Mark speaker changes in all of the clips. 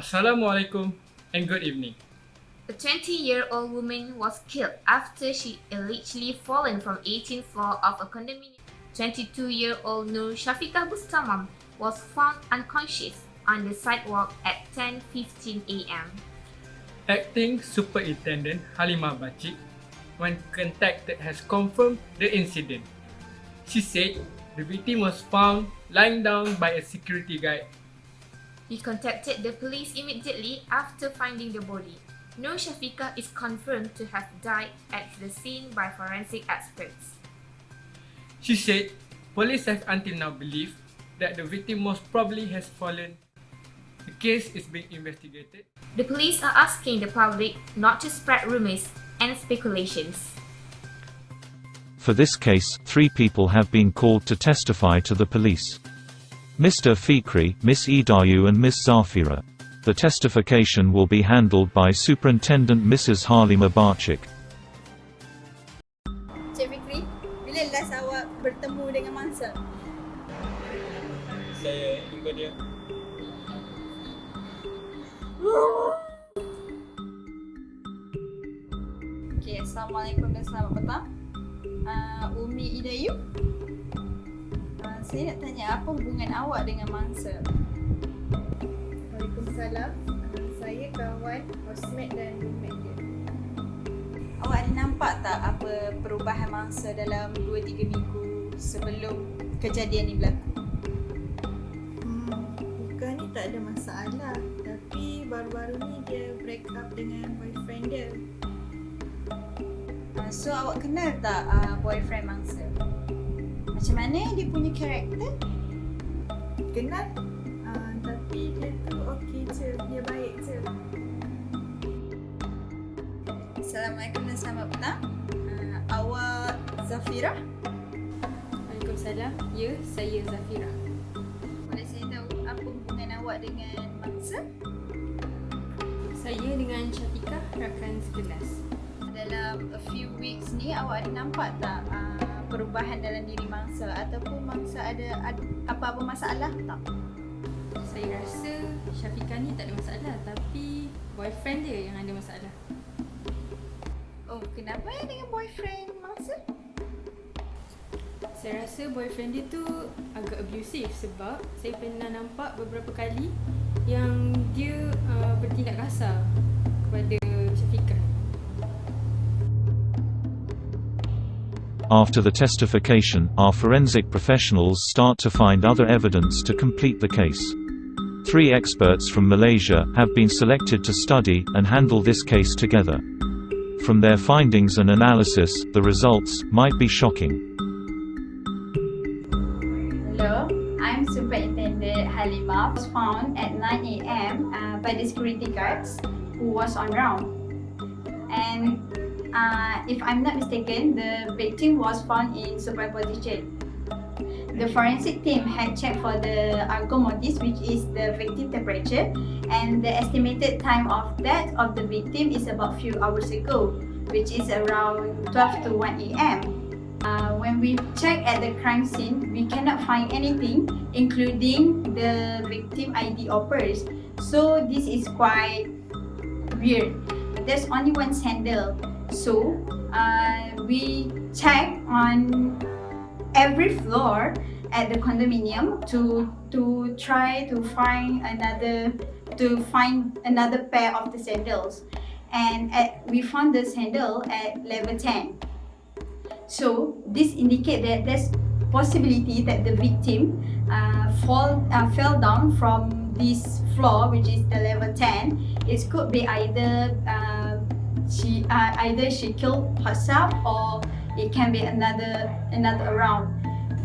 Speaker 1: Assalamualaikum and good evening.
Speaker 2: A 20-year-old woman was killed after she allegedly fallen from 18th floor of a condominium. 22-year-old Nur Shafiqah Bustamam was found unconscious on the sidewalk at 10:15 a.m.
Speaker 1: Acting Superintendent Halimah Bacik, when contacted, has confirmed the incident. She said the victim was found lying down by a security guard.
Speaker 2: We contacted the police immediately after finding the body. Nur Shafiqah is confirmed to have died at the scene by forensic experts.
Speaker 1: She said police have until now believed that the victim most probably has fallen. The case is being investigated.
Speaker 2: The police are asking the public not to spread rumors and speculations.
Speaker 3: For this case, 3 people have been called to testify to the police. Mr. Fikri, Miss Idayu and Miss Zafira. The testification will be handled by Superintendent Mrs. Halimah Bacik.
Speaker 4: Cik Fikri, bila last awak bertemu dengan mangsa?
Speaker 1: Saya jumpa dia.
Speaker 4: Okay, Assalamualaikum dan selamat petang. Umi Idayu. Saya nak tanya, apa hubungan awak dengan mangsa?
Speaker 5: Waalaikumsalam. Saya kawan, housemate dan roommate dia.
Speaker 4: Awak ada nampak tak apa perubahan mangsa dalam 2-3 minggu sebelum kejadian ni berlaku?
Speaker 5: Bukan ni tak ada masalah. Tapi baru-baru ni dia break up dengan boyfriend dia.
Speaker 4: So awak kenal tak boyfriend mangsa? Macam mana dia punya karakter?
Speaker 5: Kenal? Tapi dia tu okey je. Dia baik je.
Speaker 4: Assalamualaikum dan selamat petang. Awak Zafira?
Speaker 6: Waalaikumsalam. Ya, saya Zafira.
Speaker 4: Boleh saya tahu apa hubungan awak dengan mangsa?
Speaker 6: Saya dengan Syafiqah rakan sekelas.
Speaker 4: Dalam a few weeks ni awak ada nampak tak perubahan dalam diri mangsa ataupun mangsa ada apa-apa masalah tak?
Speaker 6: Saya rasa Syafiqah ni tak ada masalah, tapi boyfriend dia yang ada masalah.
Speaker 4: Oh, kenapa dengan boyfriend mangsa?
Speaker 6: Saya rasa boyfriend dia tu agak abusive sebab saya pernah nampak beberapa kali yang dia bertindak kasar kepada Syafiqah.
Speaker 3: After the testification, our forensic professionals start to find other evidence to complete the case. 3 experts from Malaysia have been selected to study and handle this case together. From their findings and analysis, the results might be shocking.
Speaker 7: Hello, I'm Superintendent Halimah. Was found at 9 a.m. By the security guards who was on round. And if I'm not mistaken, the victim was found in supine position. The forensic team had checked for the ergomotives, which is the victim temperature, and the estimated time of death of the victim is about few hours ago, which is around 12 to 1 a.m. When we check at the crime scene, we cannot find anything, including the victim ID or purse. So this is quite weird. There's only one sandal. So we check on every floor at the condominium to try to find another pair of the sandals, and we found the sandal at level 10. So this indicates that there's possibility that the victim fell down from this floor, which is the level 10. It could be either she killed herself, or it can be another round.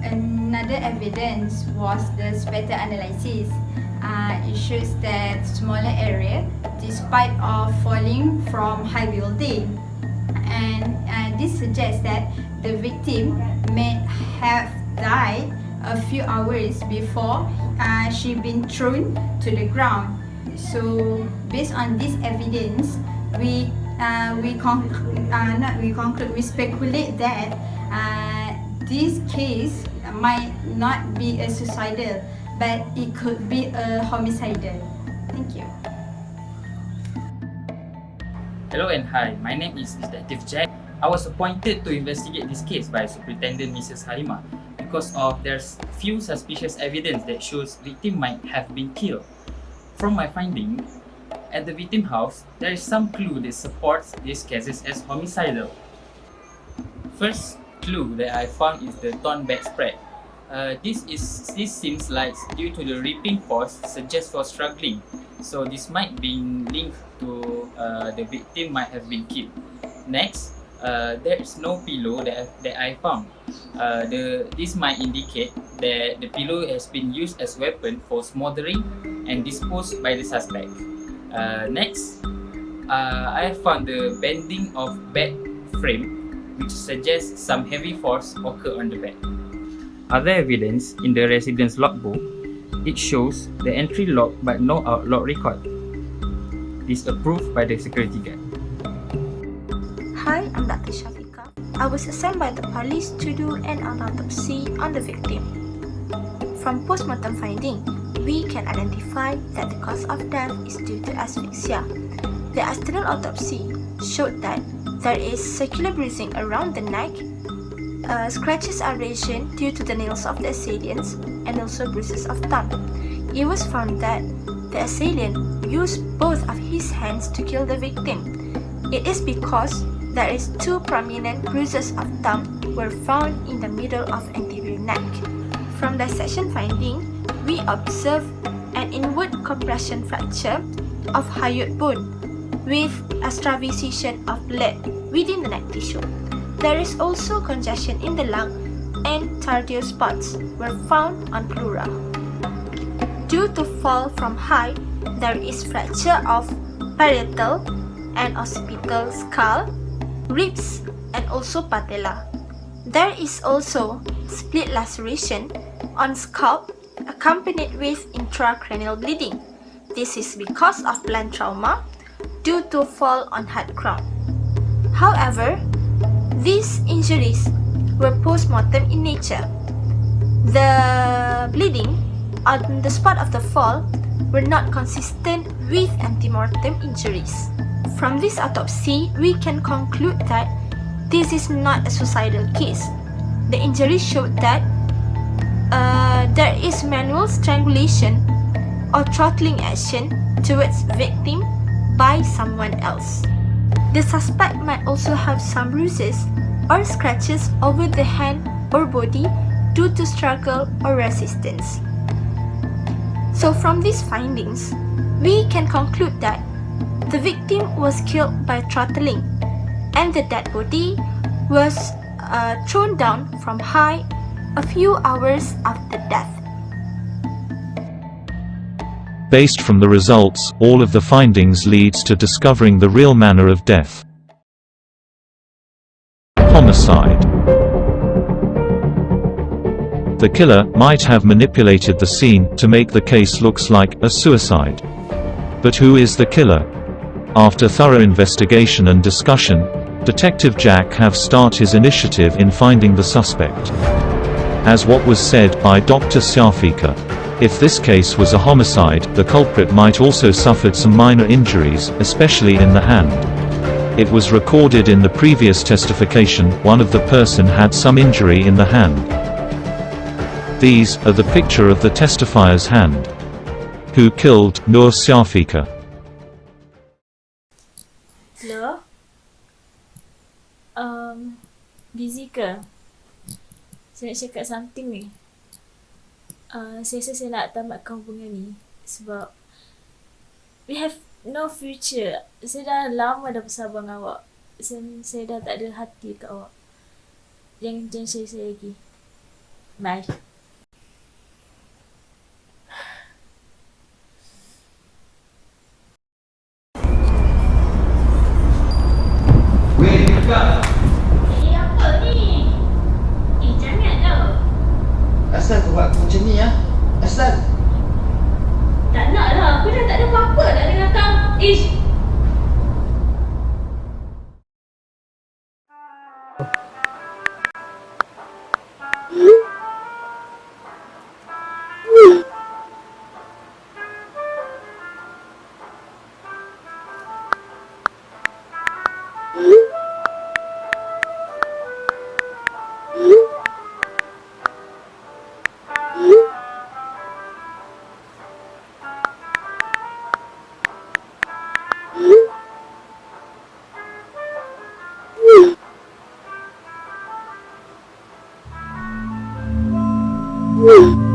Speaker 7: Another evidence was the spectral analysis. It shows that smaller area despite of falling from high building, and this suggests that the victim may have died a few hours before she been thrown to the ground. So based on this evidence, we speculate that this case might not be a suicidal, but it could be a homicidal. Thank you.
Speaker 8: Hello and hi, my name is Detective Jack. I was appointed to investigate this case by Superintendent Mrs. Halima because of there's few suspicious evidence that shows victim might have been killed. From my finding, at the victim house, there is some clue that supports these cases as homicidal. First clue that I found is the torn bed spread. This seems like due to the ripping force suggests for struggling. So this might be linked to the victim might have been killed. Next, there is no pillow that I found. This might indicate that the pillow has been used as weapon for smothering and disposed by the suspect. Next, I have found the bending of bed frame, which suggests some heavy force occurred on the bed. Other evidence in the residence logbook, it shows the entry log but no outlog record. This approved by the security guard.
Speaker 9: Hi, I'm Dr. Shafika. I was assigned by the police to do an autopsy on the victim. From postmortem finding, we can identify that the cause of death is due to asphyxia. The external autopsy showed that there is circular bruising around the neck, scratches are lesion due to the nails of the assailants, and also bruises of thumb. It was found that the assailant used both of his hands to kill the victim. It is because there is two prominent bruises of thumb were found in the middle of anterior neck. From dissection finding, we observe an inward compression fracture of hyoid bone with extravasation of blood within the neck tissue. There is also congestion in the lung and tardial spots were found on pleura. Due to fall from height, there is fracture of parietal and occipital skull, ribs, and also patella. There is also split laceration on scalp accompanied with intracranial bleeding. This is because of blunt trauma due to fall on hard ground. However, these injuries were post-mortem in nature. The bleeding on the spot of the fall were not consistent with antemortem injuries. From this autopsy, we can conclude that this is not a suicidal case. The injuries showed that there is manual strangulation or throttling action towards victim by someone else. The suspect might also have some bruises or scratches over the hand or body due to struggle or resistance. So from these findings, we can conclude that the victim was killed by throttling and the dead body was thrown down from high a few hours after death.
Speaker 3: Based from the results, all of the findings leads to discovering the real manner of death. Homicide. The killer might have manipulated the scene to make the case looks like a suicide. But who is the killer? After thorough investigation and discussion, Detective Jack have start his initiative in finding the suspect. As what was said by Dr. Shafika, if this case was a homicide, the culprit might also suffered some minor injuries, especially in the hand. It was recorded in the previous testification, one of the person had some injury in the hand. These are the picture of the testifier's hand. Who killed Nur Shafika?
Speaker 10: Hello? Busy ke? Saya nak cakap something ni. Saya rasa saya nak tamatkan hubungan ni sebab we have no future. Saya dah lama dah bersabar dengan awak. Saya dah tak ada hati kat awak. Jangan saya lagi. Bye.
Speaker 2: Apa ni? Janganlah.
Speaker 11: Asal kau buat macam ni ya? Asal?
Speaker 2: Tak nak lah. Aku dah tak ada apa-apa nak dengan kau. Ish.
Speaker 9: Wah,